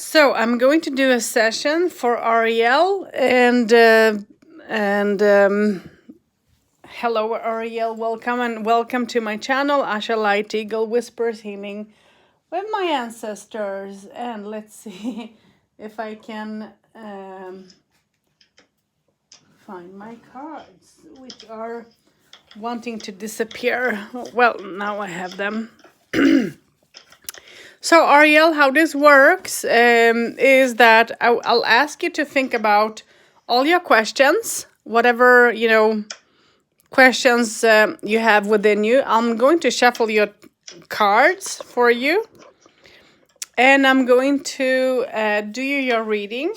So I'm going to do a session for Ariel and hello Ariel, welcome to my channel Asha Light Eagle Whispers Healing with my ancestors. And let's see if I can find my cards, which are wanting to disappear. Well, now I have them. So Ariel, how this works is that I'll ask you to think about all your questions, whatever, questions you have within you. I'm going to shuffle your cards for you, and I'm going to do your reading.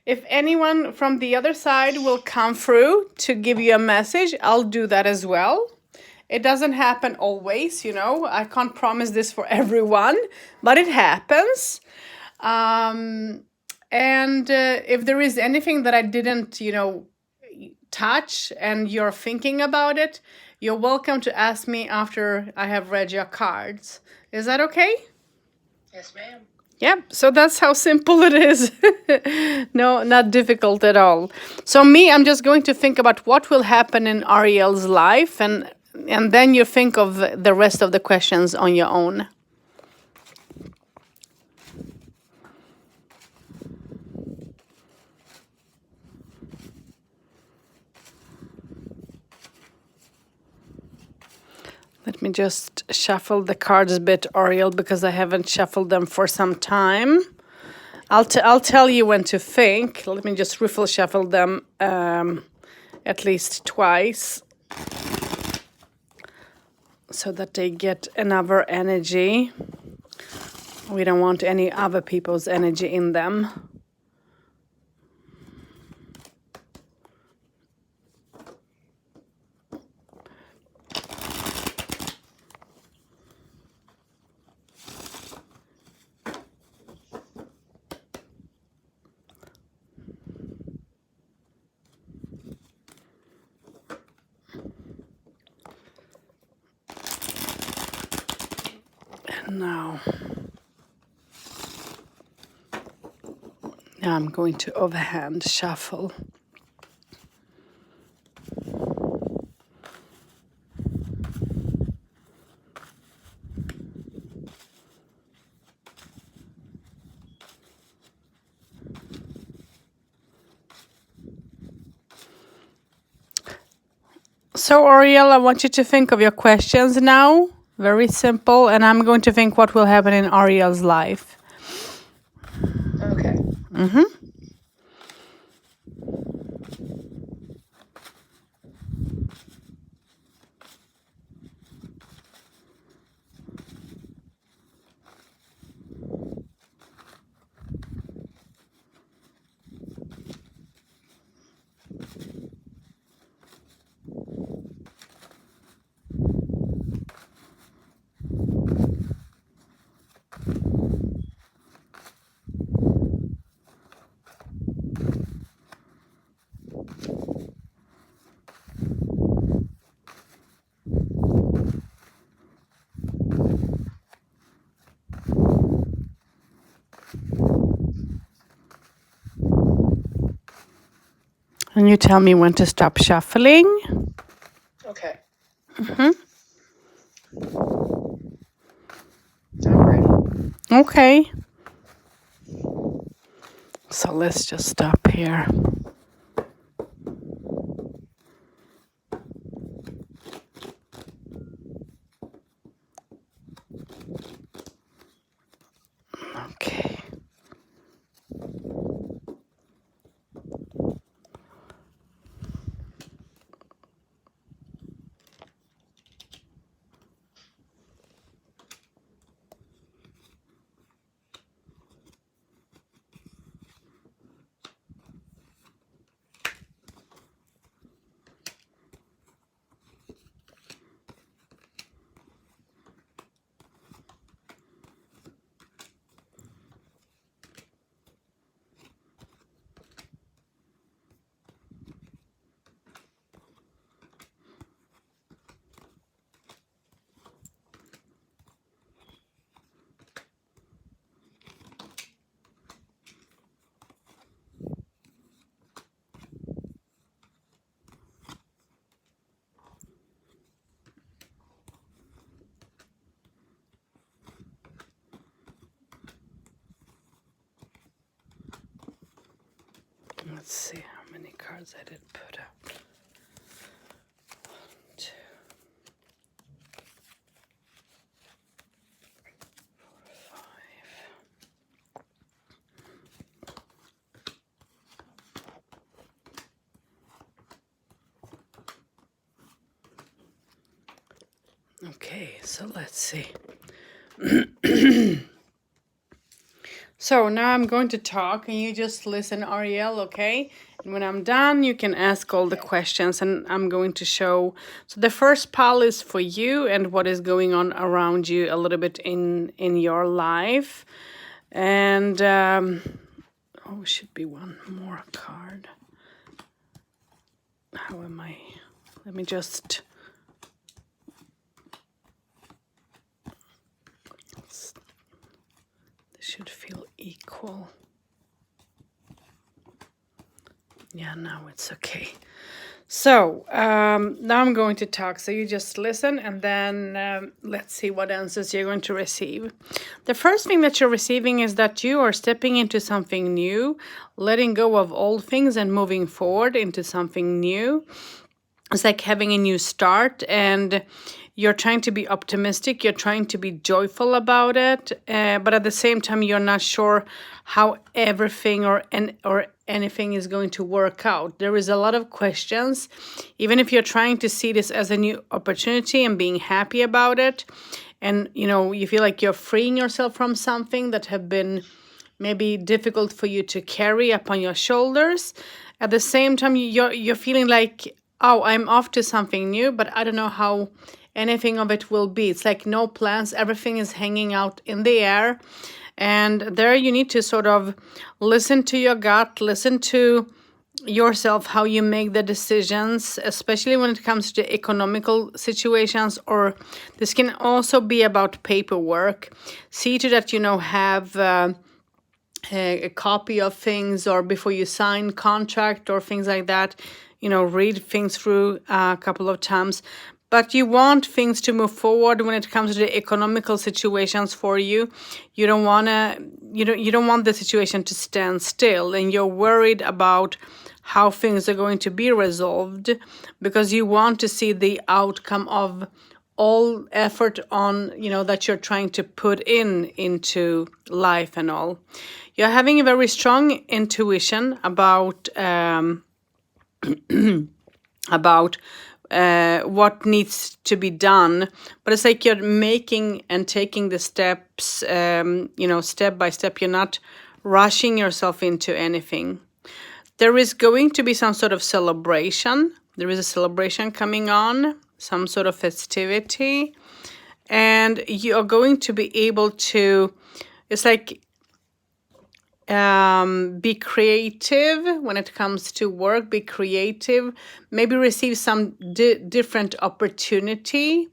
If anyone from the other side will come through to give you a message, I'll do that as well. It doesn't happen always, I can't promise this for everyone, but it happens. And if there is anything that I didn't, touch and you're thinking about it, you're welcome to ask me after I have read your cards. Is that okay? Yes, ma'am. Yep, so that's how simple it is. No, not difficult at all. So I'm just going to think about what will happen in Ariel's life, and then you think of the rest of the questions on your own. Let me just shuffle the cards a bit, Ariel, because I haven't shuffled them for some time. I'll tell you when to think. Let me just shuffle them at least twice, so that they get another energy. We don't want any other people's energy in them. Now I'm going to overhand shuffle. So Ariel, I want you to think of your questions now. Very simple. And I'm going to think what will happen in Ariel's life. Okay. Mm-hmm. And you tell me when to stop shuffling. Okay. Mm-hmm. I'm ready. Okay. So let's just stop here. Okay. Let's see how many cards I did put up. 1, 2, 4, 5. Okay, so let's see. So now I'm going to talk and you just listen, Ariel, okay? And when I'm done, you can ask all the questions and I'm going to show. So the first pile is for you and what is going on around you a little bit in your life. And, should be one more card. How am I? Let me just... should feel equal. Yeah, now it's okay. So now I'm going to talk. So you just listen and then let's see what answers you're going to receive. The first thing that you're receiving is that you are stepping into something new, letting go of old things and moving forward into something new. It's like having a new start and you're trying to be optimistic, you're trying to be joyful about it, but at the same time, you're not sure how everything or anything is going to work out. There is a lot of questions, even if you're trying to see this as a new opportunity and being happy about it, and you feel like you're freeing yourself from something that have been maybe difficult for you to carry upon your shoulders. At the same time, you're feeling like, oh, I'm off to something new, but I don't know how anything of it will be. It's like no plans. Everything is hanging out in the air. And there you need to sort of listen to your gut, listen to yourself, how you make the decisions, especially when it comes to economical situations, or this can also be about paperwork. See to that, have a copy of things, or before you sign contract or things like that, read things through a couple of times. But you want things to move forward when it comes to the economical situations for you. You don't want the situation to stand still, and you're worried about how things are going to be resolved because you want to see the outcome of all effort on, that you're trying to put into life and all. You're having a very strong intuition about what needs to be done, but it's like you're making and taking the steps, step by step. You're not rushing yourself into anything. There is going to be some sort of celebration. There is a celebration coming on, some sort of festivity, and you're going to be able to, it's like, be creative when it comes to work. Be creative, maybe receive some different opportunity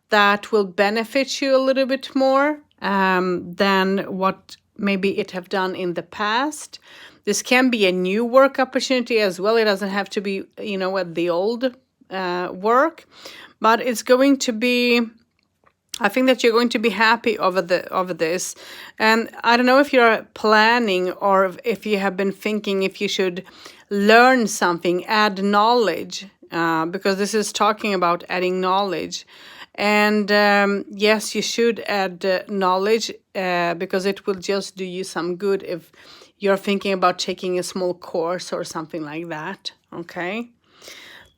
that will benefit you a little bit more than what maybe it have done in the past. This can be a new work opportunity as well. It doesn't have to be at the old work, but it's going to be, I think that you're going to be happy over this. And I don't know if you're planning or if you have been thinking if you should learn something, add knowledge, because this is talking about adding knowledge. And yes, you should add knowledge because it will just do you some good if you're thinking about taking a small course or something like that, okay?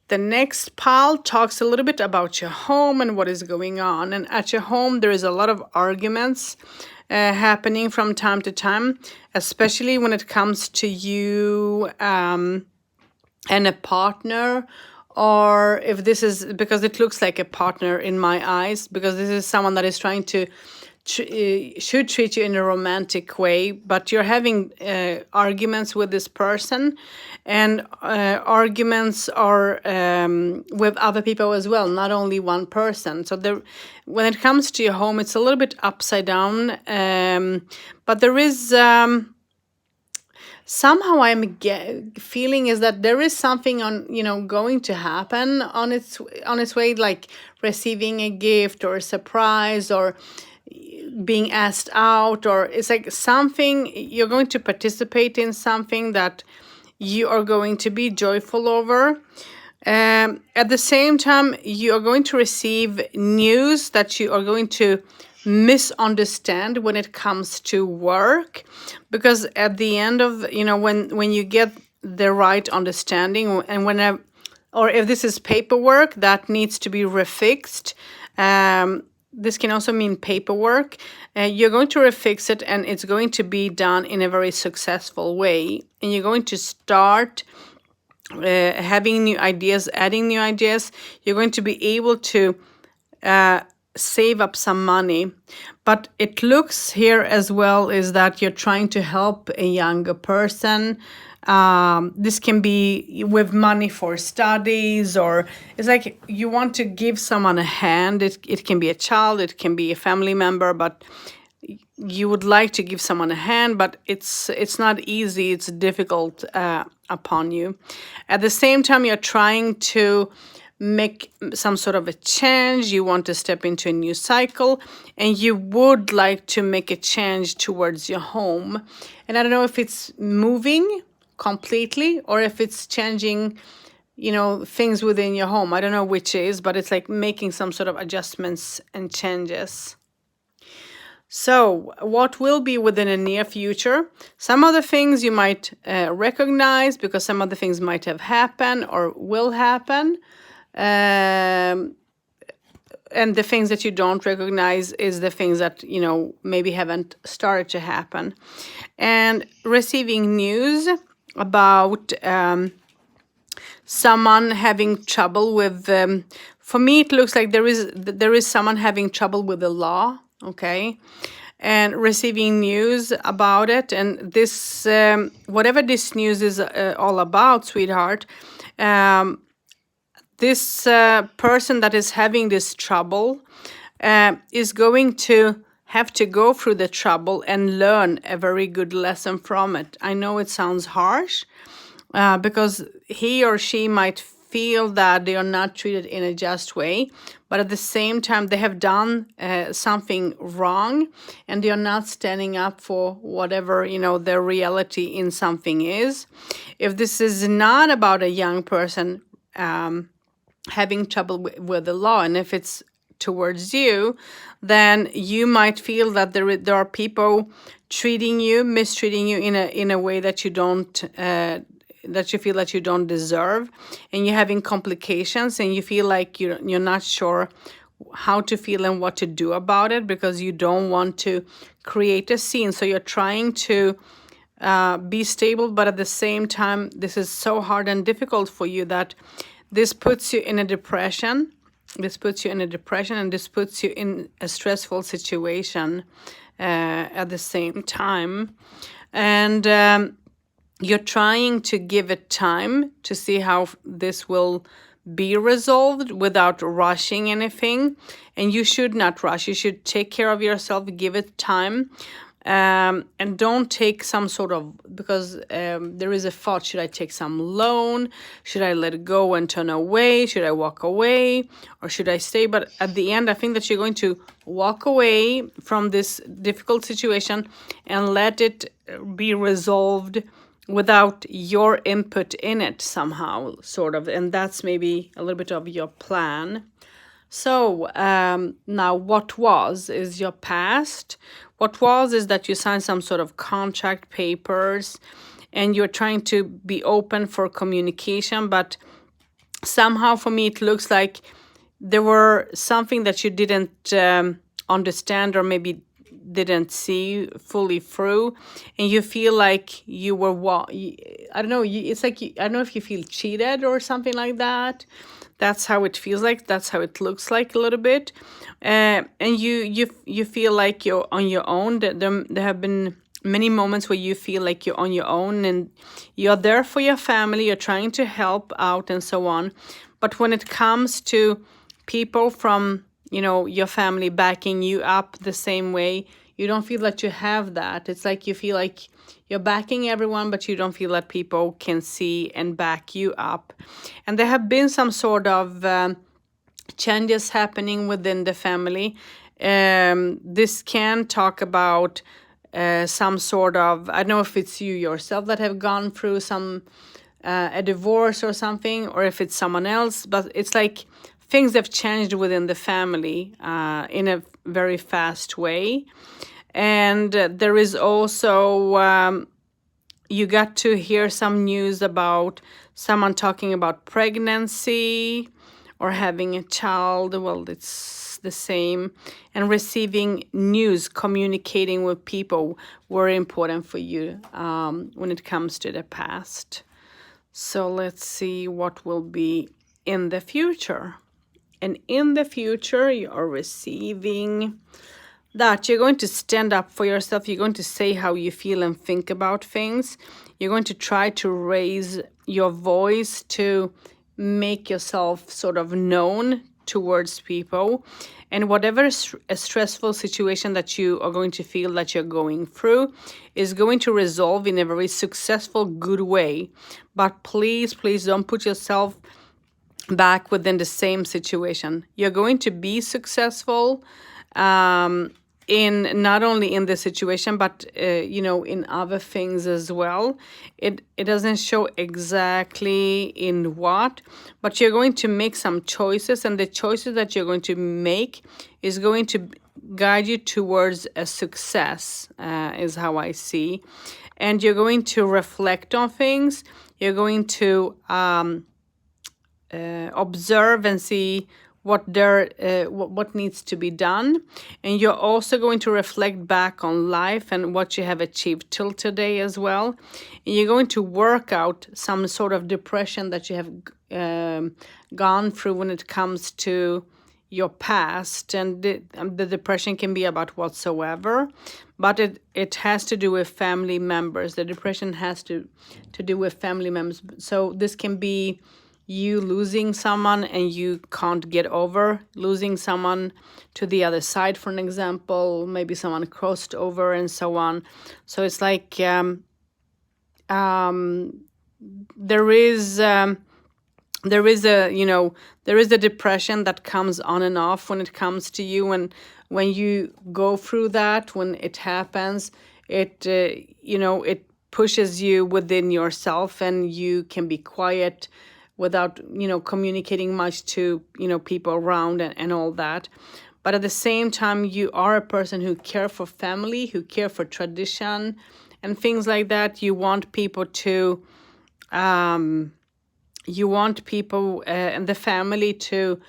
The next pile talks a little bit about your home and what is going on. And at your home, there is a lot of arguments happening from time to time, especially when it comes to you and a partner, or if this is, because it looks like a partner in my eyes, because this is someone that is trying to should treat you in a romantic way, but you're having arguments with this person, and arguments are with other people as well, not only one person. So when it comes to your home, it's a little bit upside down, but there is somehow I'm feeling is that there is something going to happen on its way, like receiving a gift or a surprise, or being asked out, or it's like something you're going to participate in, something that you are going to be joyful over. At the same time, you are going to receive news that you are going to misunderstand when it comes to work, because at the end of, when you get the right understanding, and or if this is paperwork that needs to be refixed, this can also mean paperwork. You're going to refix it, and it's going to be done in a very successful way, and you're going to start having new ideas, adding new ideas. You're going to be able to save up some money. But it looks here as well is that you're trying to help a younger person. This can be with money for studies, or it's like you want to give someone a hand. It can be a child, it can be a family member, but you would like to give someone a hand, but it's not easy. It's difficult upon you. At the same time, you're trying to make some sort of a change. You want to step into a new cycle, and you would like to make a change towards your home. And I don't know if it's moving completely or if it's changing, things within your home. I don't know which is, but it's like making some sort of adjustments and changes. So, what will be within a near future? Some of the things you might recognize, because some of the things might have happened or will happen. And the things that you don't recognize is the things that, maybe haven't started to happen. And receiving news about someone having trouble with, for me, it looks like there is someone having trouble with the law. Okay, and receiving news about it, and this whatever this news is all about, sweetheart, this person that is having this trouble is going to have to go through the trouble and learn a very good lesson from it. I know it sounds harsh, because he or she might feel that they are not treated in a just way, but at the same time they have done something wrong, and they are not standing up for whatever their reality in something is. If this is not about a young person having trouble with the law, and if it's towards you, then you might feel that there are people mistreating you in a way that you don't that you feel that you don't deserve, and you're having complications, and you feel like you're not sure how to feel and what to do about it, because you don't want to create a scene. So you're trying to be stable, but at the same time, this is so hard and difficult for you that this puts you in a depression. This puts you in a depression, and this puts you in a stressful situation at the same time. And you're trying to give it time to see how this will be resolved without rushing anything. And you should not rush. You should take care of yourself, give it time. And don't take some sort of, because there is a thought, should I take some loan? Should I let it go and turn away? Should I walk away? Or should I stay? But at the end, I think that you're going to walk away from this difficult situation and let it be resolved without your input in it somehow, sort of. And that's maybe a little bit of your plan. So now what was is your past. What was is that you signed some sort of contract papers, and you're trying to be open for communication, but somehow for me it looks like there were something that you didn't understand, or maybe didn't see fully through, and you feel like you were I don't know, it's like I don't know if you feel cheated or something like that. That's how it feels like. That's how it looks like a little bit. And you feel like you're on your own. There have been many moments where you feel like you're on your own, and you're there for your family. You're trying to help out and so on. But when it comes to people from your family backing you up the same way, you don't feel that you have that. It's like you feel like you're backing everyone, but you don't feel that people can see and back you up. And there have been some sort of changes happening within the family. This can talk about some sort of, I don't know if it's you yourself that have gone through a divorce or something, or if it's someone else, but it's like things have changed within the family in a very fast way. And there is also, you got to hear some news about someone talking about pregnancy or having a child. Well, it's the same. And receiving news, communicating with people were important for you when it comes to the past. So let's see what will be in the future. And in the future, you are receiving that you're going to stand up for yourself. You're going to say how you feel and think about things. You're going to try to raise your voice to make yourself sort of known towards people. And whatever a stressful situation that you are going to feel that you're going through is going to resolve in a very successful, good way. But please, please don't put yourself back within the same situation. You're going to be successful in not only in this situation, but in other things as well. It doesn't show exactly in what, but you're going to make some choices, and the choices that you're going to make is going to guide you towards a success, is how I see. And you're going to reflect on things. You're going to observe and see what needs to be done, and you're also going to reflect back on life and what you have achieved till today as well. And you're going to work out some sort of depression that you have gone through when it comes to your past, and the depression can be about whatsoever, but it has to do with family members. The depression has to do with family members. So this can be you losing someone and you can't get over losing someone to the other side, for an example. Maybe someone crossed over and so on. So it's like there is a depression that comes on and off when it comes to you. And when you go through that, when it happens, it pushes you within yourself, and you can be quiet without communicating much to people around and all that. But at the same time, you are a person who care for family, who care for tradition and things like that. You want people to and the family to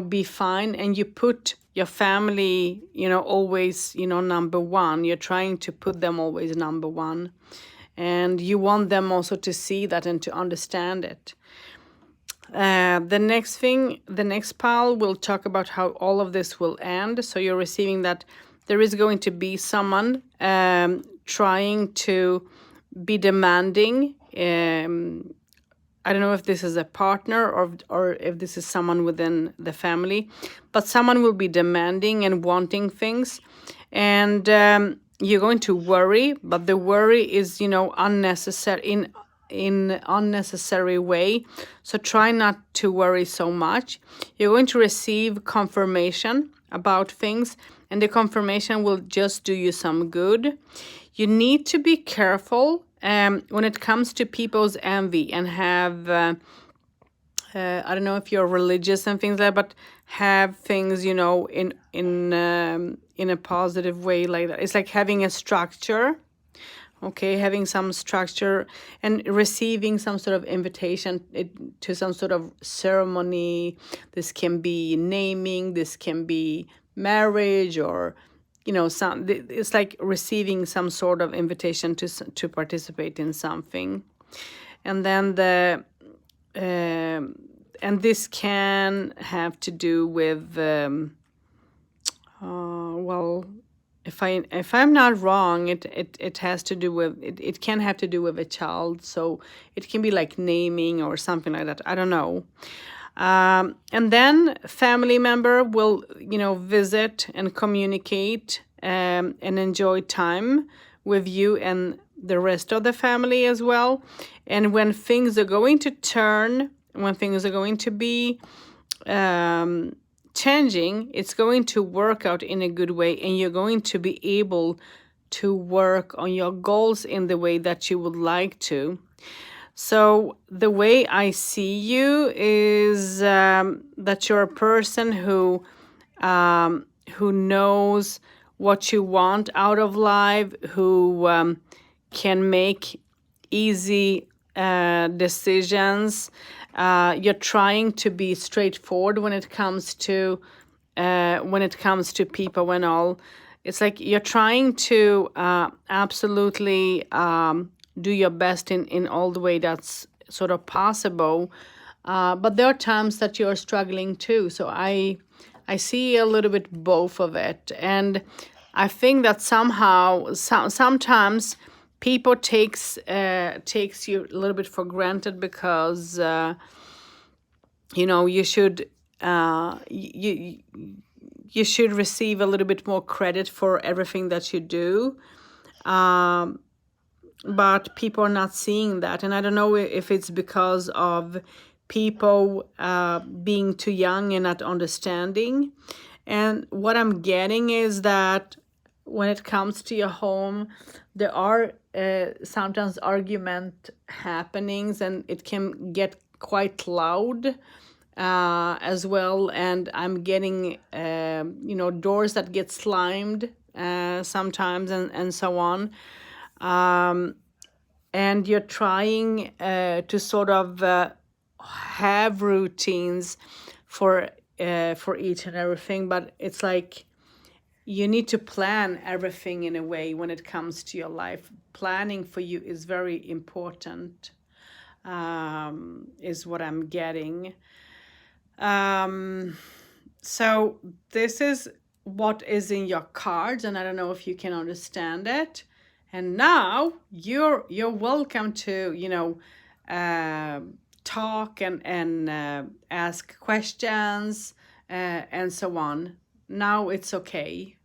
be fine, and you put your family always number one. You're trying to put them always number one, and you want them also to see that and to understand it. The next pile will talk about how all of this will end. So you're receiving that there is going to be someone trying to be demanding. I don't know if this is a partner or if this is someone within the family, but someone will be demanding and wanting things, and you're going to worry, but the worry is unnecessary in unnecessary way. So try not to worry so much. You're going to receive confirmation about things, and the confirmation will just do you some good. You need to be careful when it comes to people's envy and have I don't know if you're religious and things like that, but have things in a positive way like that. It's like having a structure. Okay, having some structure and receiving some sort of invitation to some sort of ceremony. This can be naming, this can be marriage, or it's like receiving some sort of invitation to participate in something. And then and this can have to do with if I'm not wrong, it has to do with it can have to do with a child. So it can be like naming or something like that. I don't know. And then family member will visit and communicate and enjoy time with you and the rest of the family as well. And when things are going to turn, when things are going to be changing, it's going to work out in a good way, and you're going to be able to work on your goals in the way that you would like to. So the way I see you is that you're a person who knows what you want out of life, who can make easy decisions. You're trying to be straightforward when it comes to people and all. It's like you're trying to absolutely do your best in all the way that's sort of possible. But there are times that you're struggling too. So I see a little bit both of it, and I think that somehow sometimes people takes you a little bit for granted because you should you should receive a little bit more credit for everything that you do. But people are not seeing that, and I don't know if it's because of people being too young and not understanding. And what I'm getting is that when it comes to your home, there are sometimes argument happenings, and it can get quite loud as well. And I'm getting doors that get slimed sometimes, and so on. And you're trying to sort of have routines for each and everything, but it's like you need to plan everything in a way when it comes to your life. Planning for you is very important, is what I'm getting. So this is what is in your cards, and I don't know if you can understand it. And now you're welcome to talk and ask questions and so on. Now it's okay.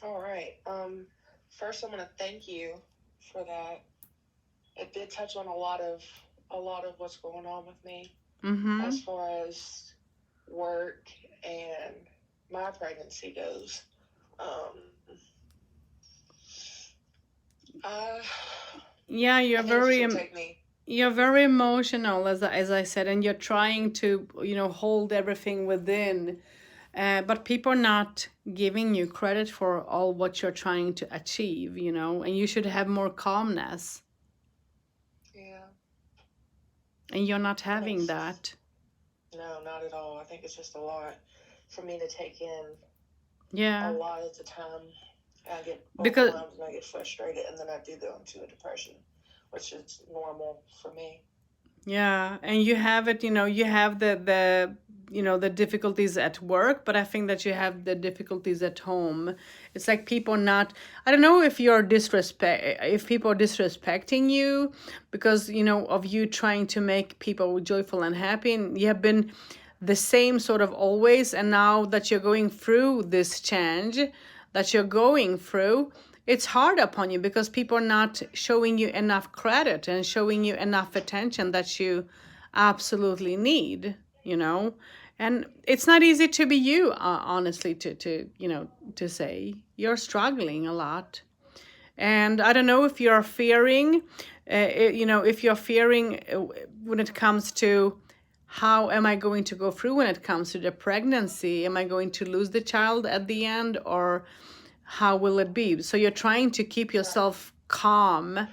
All right. First, I'm gonna thank you for that. It did touch on a lot of what's going on with me as far as work and my pregnancy goes. Yeah, you're very emotional, as I said, and you're trying to hold everything within. But people are not giving you credit for all what you're trying to achieve, and you should have more calmness. Yeah. And you're not having that. No, not at all. I think it's just a lot for me to take in. Yeah. A lot of the time, I get overwhelmed and I get frustrated, and then I do go into a depression, which is normal for me. Yeah, and you have it, you have the difficulties at work, but I think that you have the difficulties at home. It's like people not, I don't know if if people are disrespecting you because, of you trying to make people joyful and happy, and you have been the same sort of always, and now that you're going through this change that you're going through, it's hard upon you because people are not showing you enough credit and showing you enough attention that you absolutely need, and it's not easy to be you, honestly, to say you're struggling a lot. And I don't know if you're fearing, if you're fearing when it comes to how am I going to go through when it comes to the pregnancy? Am I going to lose the child at the end, or how will it be? So you're trying to keep yourself calm,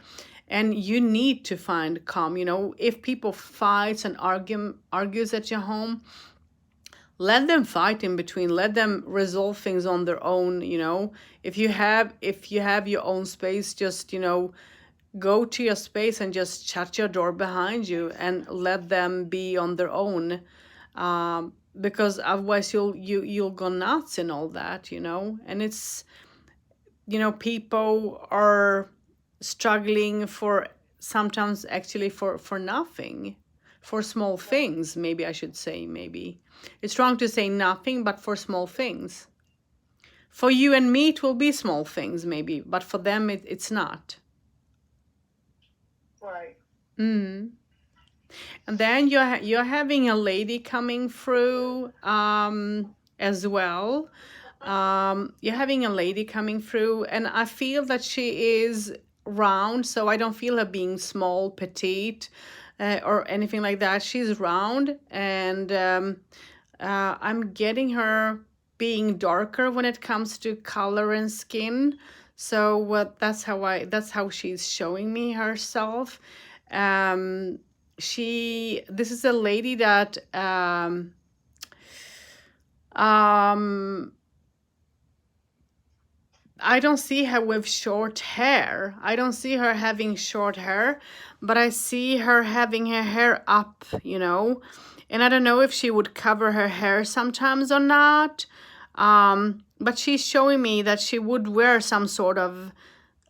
and you need to find calm. If people fight and argues at your home, let them fight in between, let them resolve things on their own. If you have your own space, just go to your space and just shut your door behind you and let them be on their own, because otherwise you'll go nuts and all that. And it's people are struggling for sometimes actually for nothing, for small things. Maybe I should say, maybe it's wrong to say nothing, but for small things. For you and me, it will be small things maybe, but for them it's not. Right. And then you're having a lady coming through as well. You're having a lady coming through, and I feel that she is round, so I don't feel her being small, petite, or anything like that. She's round, and I'm getting her being darker when it comes to color and skin. So what that's how she's showing me herself. Um, this is a lady that um I don't see her with short hair. I don't see her having short hair, but I see her having her hair up, you know. And I don't know if she would cover her hair sometimes or not. But she's showing me that she would wear some sort of,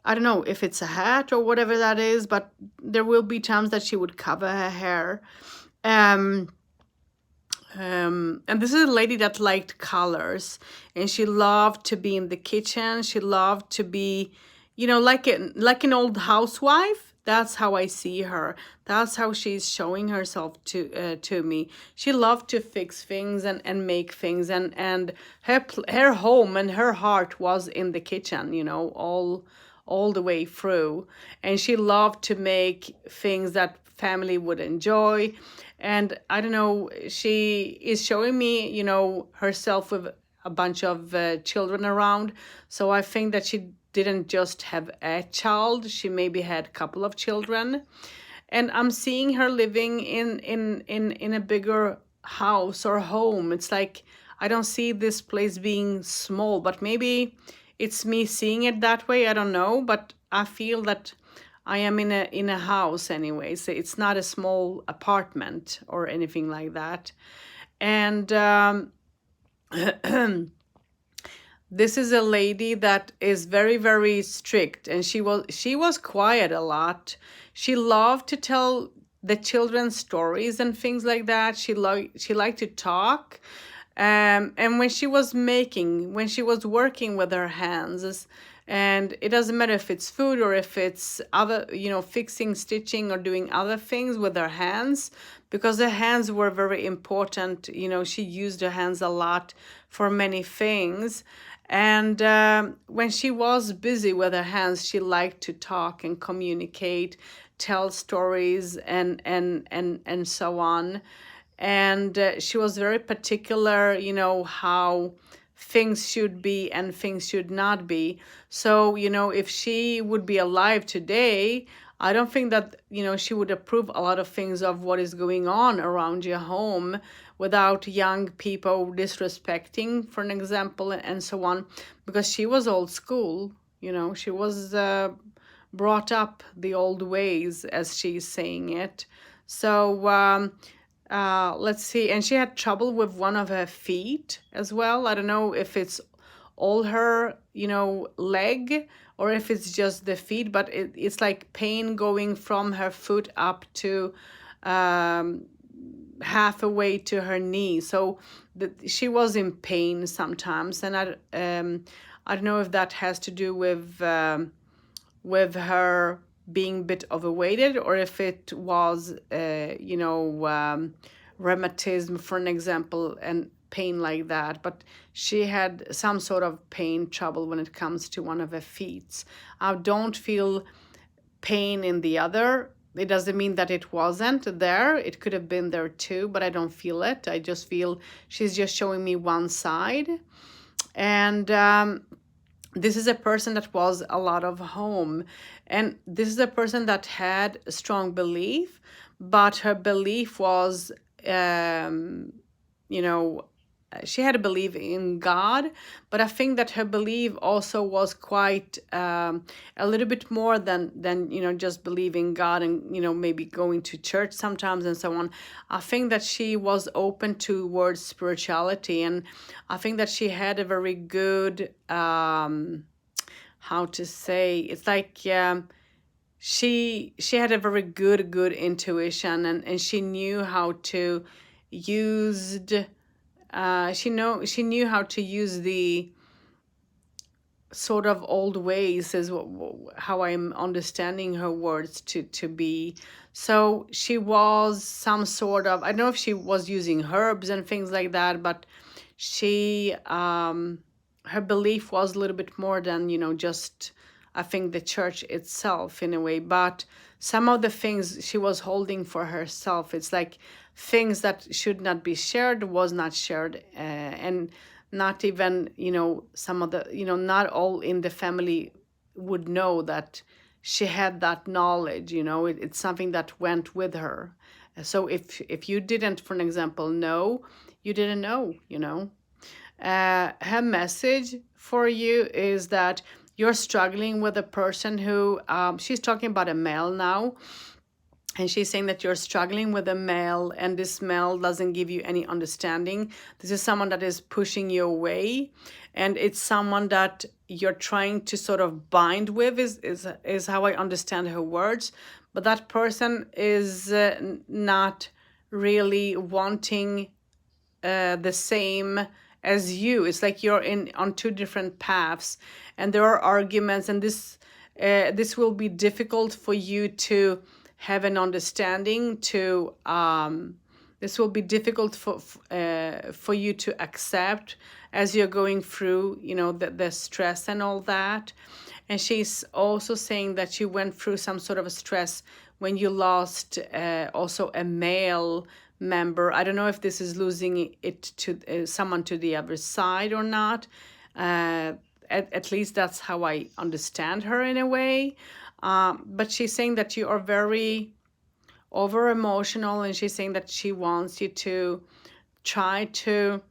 I don't know if it's a hat or whatever that is, but there will be times that she would cover her hair. Um, and this is a lady that liked colors, and she loved to be in the kitchen. She loved to be, you know, like an old housewife. That's how I see her. That's how she's showing herself to me. She loved to fix things and make things, and her home and her heart was in the kitchen, you know, all the way through. And she loved to make things that family would enjoy. And I don't know, she is showing me, you know, herself with a bunch of children around. So I think that she didn't just have a child, she maybe had a couple of children. And I'm seeing her living in a bigger house or home. It's like I don't see this place being small, but maybe it's me seeing it that way. I don't know, but I feel that I am in a house anyway. So it's not a small apartment or anything like that. And this is a lady that is very, very strict, and she was quiet a lot. She loved to tell the children stories and things like that. She liked to talk. And when she was working with her hands, and it doesn't matter if it's food or if it's other, you know, fixing, stitching, or doing other things with her hands, because her hands were very important. You know, she used her hands a lot for many things. And when she was busy with her hands, she liked to talk and communicate, tell stories, and so on. And she was very particular, you know, how things should be and things should not be. So, you know, if she would be alive today, I don't think that, you know, she would approve a lot of things of what is going on around your home without young people disrespecting, for an example, and so on, because she was old school, you know, she was brought up the old ways, as she's saying it. So, let's see. And she had trouble with one of her feet as well. I don't know if it's all her, you know, leg, or if it's just the feet, but it's like pain going from her foot up to halfway to her knee. So she was in pain sometimes. And I don't know if that has to do with her being a bit overweighted, or if it was, you know, rheumatism, for an example, and pain like that. But she had some sort of pain trouble when it comes to one of her feet. I don't feel pain in the other. It doesn't mean that it wasn't there. It could have been there too, but I don't feel it. I just feel she's just showing me one side. And this is a person that was a lot of home. And this is a person that had a strong belief, but her belief was, you know, she had a belief in God, but I think that her belief also was quite a little bit more than you know, just believing God and, you know, maybe going to church sometimes and so on. I think that she was open towards spirituality, and I think that she had a very good how to say, it's like she had a very good intuition, and she knew how to used she knew how to use the sort of old ways, is how I'm understanding her words to be. So she was some sort of, I don't know if she was using herbs and things like that, but she her belief was a little bit more than, just, I think, the church itself in a way. But some of the things she was holding for herself, it's like things that should not be shared was not shared, and not even, some of the, not all in the family would know that she had that knowledge. It's something that went with her. So if you didn't, for an example, know, you didn't know. Her message for you is that you're struggling with a person who, she's talking about a male now, and she's saying that you're struggling with a male, and this male doesn't give you any understanding. This is someone that is pushing you away, and it's someone that you're trying to sort of bind with, is how I understand her words. But that person is not really wanting the same as you. It's like you're in on two different paths, and there are arguments, and this will be difficult for you to have an understanding. To this will be difficult for you to accept as you're going through, the stress and all that. And she's also saying that you went through some sort of a stress when you lost also a male member. I don't know if this is losing it to someone to the other side or not. At least that's how I understand her in a way. But she's saying that you are very over emotional, and she's saying that she wants you to try to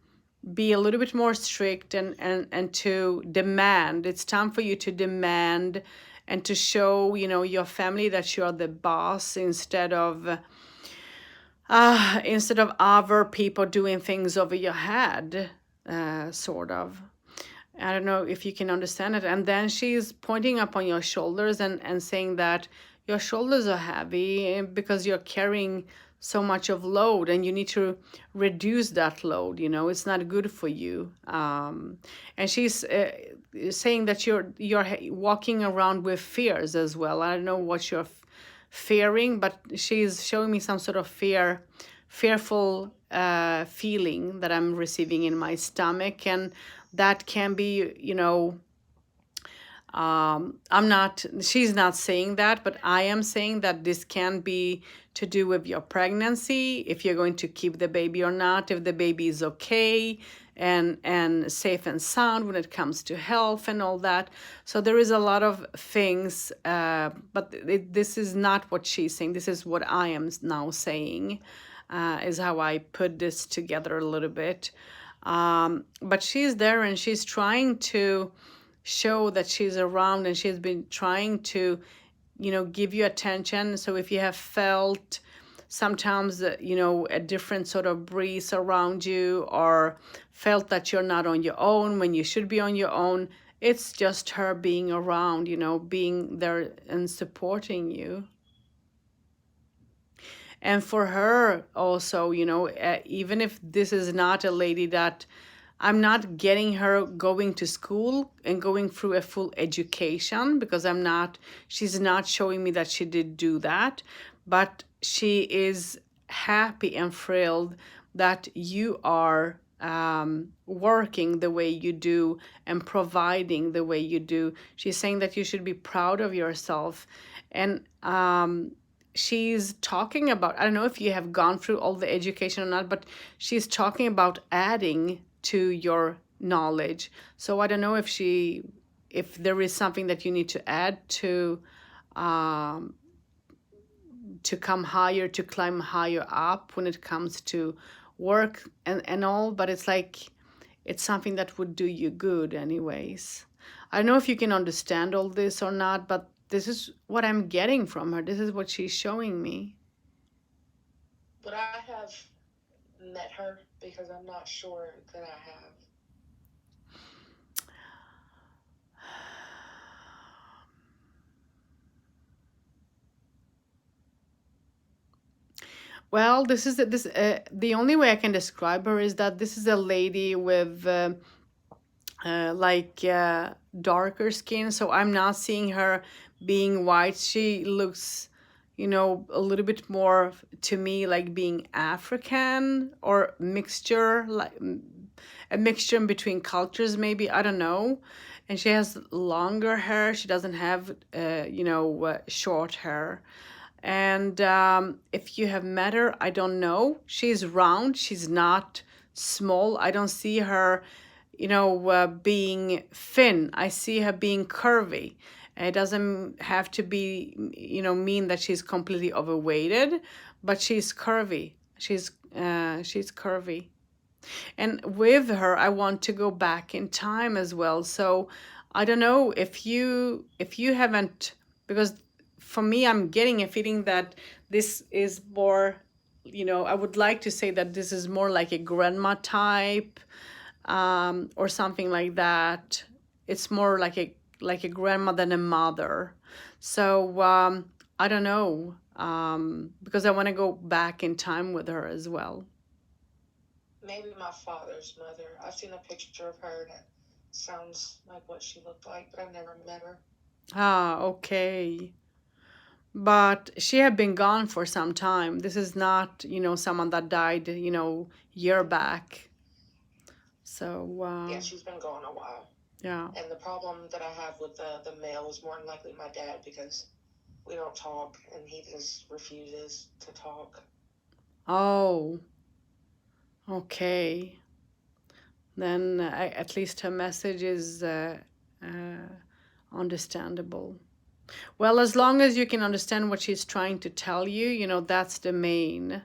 be a little bit more strict, and to demand. It's time for you to demand and to show, your family that you're the boss, instead of other people doing things over your head, sort of. I don't know if you can understand it. And then she's pointing up on your shoulders, and saying that your shoulders are heavy because you're carrying so much of load, and you need to reduce that load. It's not good for you. And she's saying that you're walking around with fears as well. I don't know what you're fearing, but she's showing me some sort of fearful feeling that I'm receiving in my stomach. And that can be, she's not saying that, but I am saying that this can be to do with your pregnancy, if you're going to keep the baby or not, if the baby is okay and safe and sound when it comes to health and all that. So there is a lot of things, but this is not what she's saying. This is what I am now saying, is how I put this together a little bit. But she's there, and she's trying to show that she's around, and she's been trying to, give you attention. So if you have felt sometimes, a different sort of breeze around you, or felt that you're not on your own when you should be on your own, it's just her being around, being there and supporting you. And for her also, even if this is not a lady that, I'm not getting her going to school and going through a full education, because she's not showing me that she did do that. But she is happy and thrilled that you are working the way you do and providing the way you do. She's saying that you should be proud of yourself. And she's talking about, I don't know if you have gone through all the education or not, but she's talking about adding to your knowledge. So I don't know if there is something that you need to add to come higher, to climb higher up when it comes to work and all, but it's like, it's something that would do you good anyways. I don't know if you can understand all this or not, but this is what I'm getting from her. This is what she's showing me. But I have met her, because I'm not sure that I have. Well, the only way I can describe her is that this is a lady with darker skin. So I'm not seeing her being white. She looks, a little bit more to me like being African or mixture, like, a mixture in between cultures, maybe, I don't know. And she has longer hair. She doesn't have, short hair. And if you have met her, I don't know. She's round. She's not small. I don't see her, being thin. I see her being curvy. It doesn't have to be, mean that she's completely overweighted, but she's curvy. She's curvy. And with her, I want to go back in time as well. So I don't know if you haven't, because for me, I'm getting a feeling that this is more, I would like to say that this is more like a grandma type, or something like that. It's more like a grandma than a mother. So I don't know, because I want to go back in time with her as well. Maybe my father's mother. I've seen a picture of her that sounds like what she looked like, but I've never met her. Ah, okay. But she had been gone for some time. This is not, someone that died, year back. So, Yeah, she's been gone a while. yeah. And the problem that I have with the male is more than likely my dad, because we don't talk and he just refuses to talk. Oh, okay. Then at least her message is understandable. Well, as long as you can understand what she's trying to tell you, that's the main.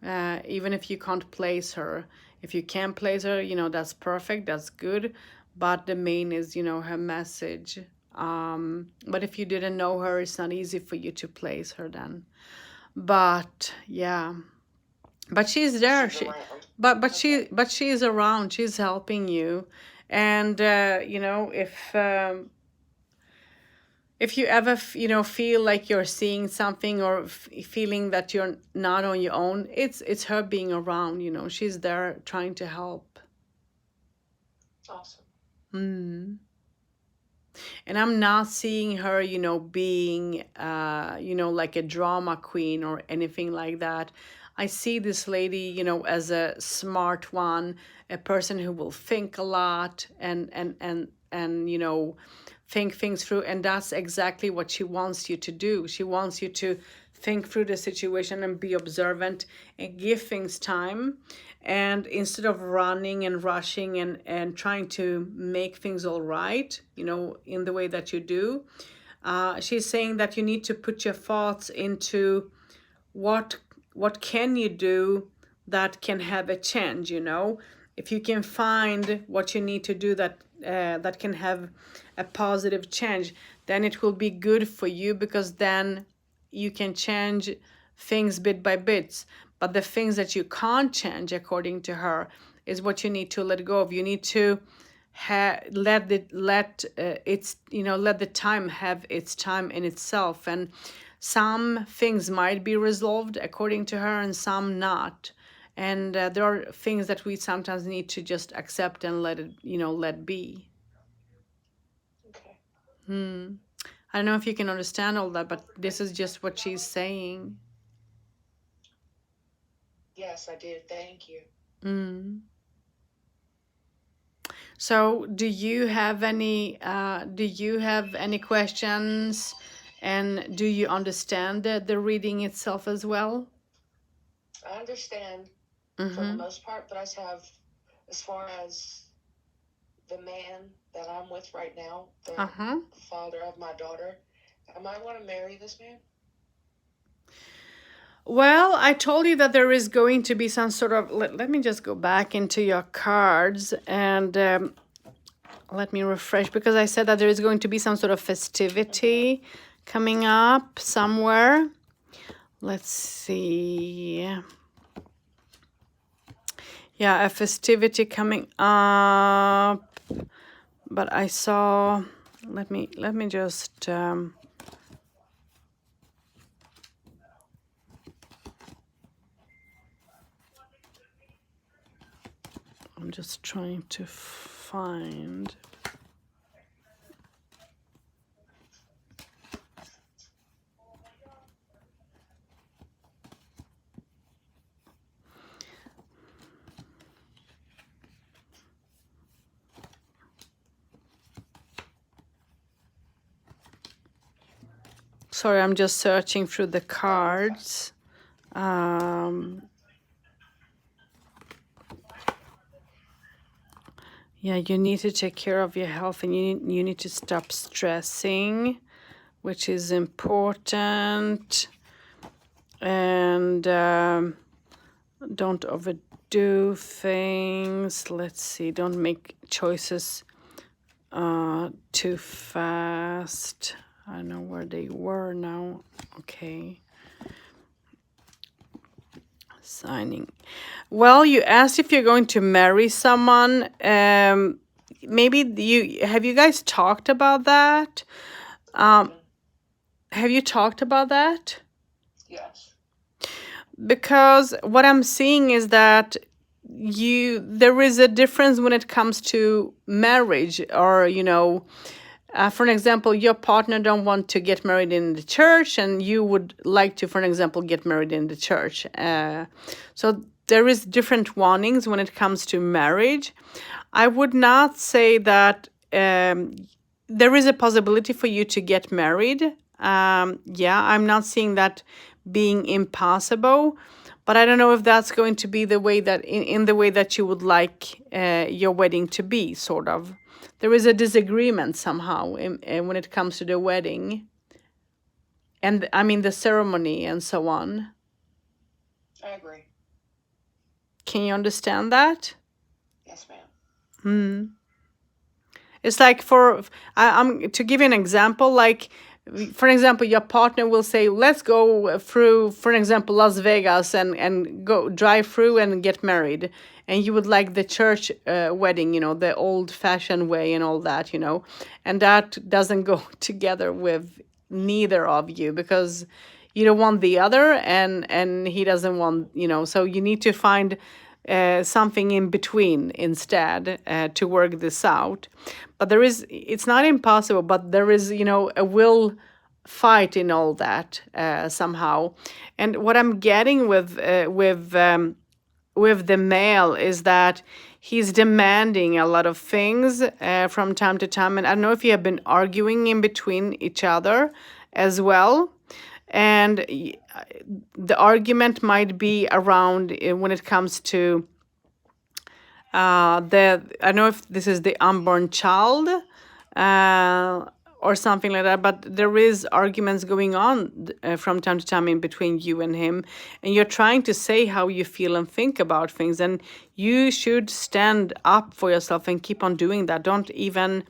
Even if you can't place her. If you can place her, that's perfect, that's good. But the main is, her message. But if you didn't know her, it's not easy for you to place her then. But yeah. But she's there. She's around. But she is around. She's helping you. And if you ever feel like you're seeing something, or feeling that you're not on your own, it's her being around. She's there trying to help. Awesome. And I'm not seeing her being like a drama queen or anything like that. I see this lady as a smart one, a person who will think a lot, and think things through. And that's exactly what she wants you to do. She wants you to think through the situation and be observant and give things time. And instead of running and rushing and trying to make things all right, in the way that you do, she's saying that you need to put your thoughts into what can you do that can have a change. If you can find what you need to do that can have a positive change, then it will be good for you, because then you can change things bit by bit. But the things that you can't change, according to her, is what you need to let go of. You need to let the time have its time in itself. And some things might be resolved according to her, and some not. And there are things that we sometimes need to just accept and let be. Okay. I don't know if you can understand all that, but this is just what she's saying. Yes, I did. Thank you. So, do you have any questions, and do you understand the reading itself as well? I understand for the most part, but I just have, as far as the man that I'm with right now, the father of my daughter, I might want to marry this man. Well, I told you that there is going to be some sort of, let me just go back into your cards and let me refresh, because I said that there is going to be some sort of festivity coming up somewhere. Let's see. Yeah, a festivity coming up. But I saw, let me just I'm just trying to find. Sorry, I'm just searching through the cards. Yeah, you need to take care of your health, and you need to stop stressing, which is important. And don't overdo things. Let's see, don't make choices too fast. I know where they were now. Okay. Signing. Well, you asked if you're going to marry someone. Maybe have you guys talked about that? Have you talked about that? Yes. Because what I'm seeing is that there is a difference when it comes to marriage, or for an example, your partner don't want to get married in the church, and you would like to, for an example, get married in the church. So there is different warnings when it comes to marriage. I would not say that there is a possibility for you to get married. Yeah, I'm not seeing that being impossible, but I don't know if that's going to be the way that in the way that you would like your wedding to be, sort of. There is a disagreement somehow when it comes to the wedding, and I mean the ceremony and so on. I agree. Can you understand that? Yes, ma'am. It's like I'm to give you an example, like for example, your partner will say, let's go through, for example, Las Vegas, and go drive through and get married. And you would like the church wedding, the old fashioned way and all that, and that doesn't go together with neither of you, because you don't want the other, and he doesn't want, so you need to find something in between instead to work this out. But it's not impossible, but there is, a will fight in all that somehow. And what I'm getting with the male is that he's demanding a lot of things from time to time. And I don't know if you have been arguing in between each other as well. And the argument might be around when it comes to I don't know if this is the unborn child or something like that, but there is arguments going on from time to time in between you and him, and you're trying to say how you feel and think about things, and you should stand up for yourself and keep on doing that. Don't even,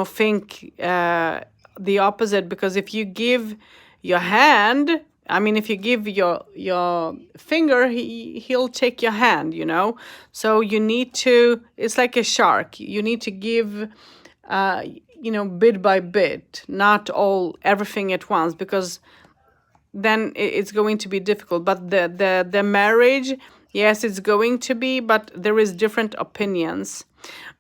think the opposite, because if you give your hand, I mean, if you give your finger, he'll take your hand, So you need to. It's like a shark. You need to give, bit by bit, not everything at once, because then it's going to be difficult. But the marriage, yes, it's going to be, but there is different opinions.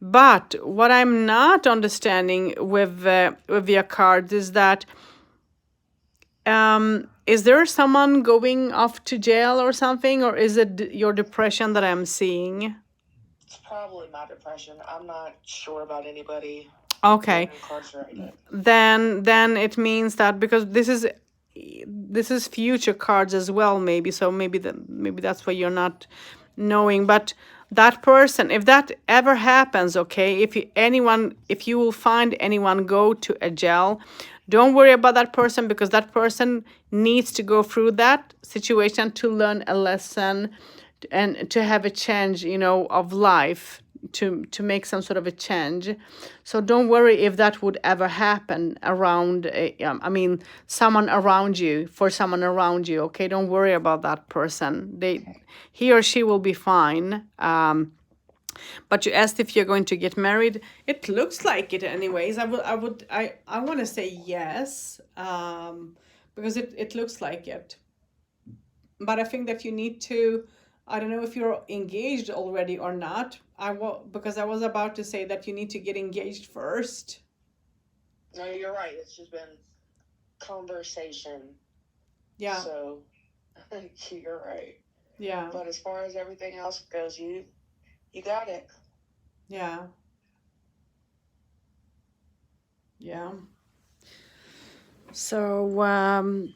But what I'm not understanding with your cards is that. Is there someone going off to jail or something, or is it your depression that I'm seeing? It's probably my depression. I'm not sure about anybody Okay. incarcerated. Then it means that, because this is future cards as well, maybe. So maybe that's why you're not knowing. But that person, if that ever happens, okay, if you will find anyone go to a jail, don't worry about that person, because that person needs to go through that situation to learn a lesson and to have a change, of life, to make some sort of a change. So don't worry if that would ever happen around, someone around you, for someone around you, okay? Don't worry about that person. He or she will be fine. But you asked if you're going to get married. It looks like it anyways. I want to say yes, because it looks like it. But I think that you need to, I don't know if you're engaged already or not. Because I was about to say that you need to get engaged first. No, you're right. It's just been conversation. Yeah. So you're right. Yeah. But as far as everything else goes, you got it. Yeah. Yeah. So,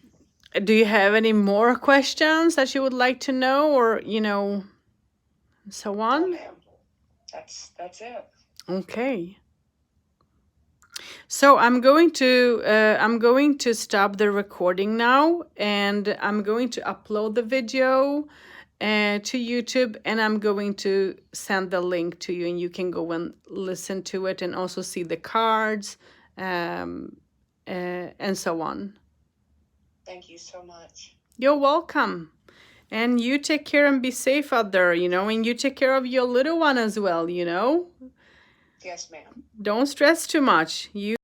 do you have any more questions that you would like to know, or so on? No, ma'am. That's it. Okay. So I'm going to stop the recording now, and I'm going to upload the video to YouTube, and I'm going to send the link to you, and you can go and listen to it and also see the cards and so on. Thank you so much. You're welcome. And you take care and be safe out there, and you take care of your little one as well, Yes, ma'am. Don't stress too much. You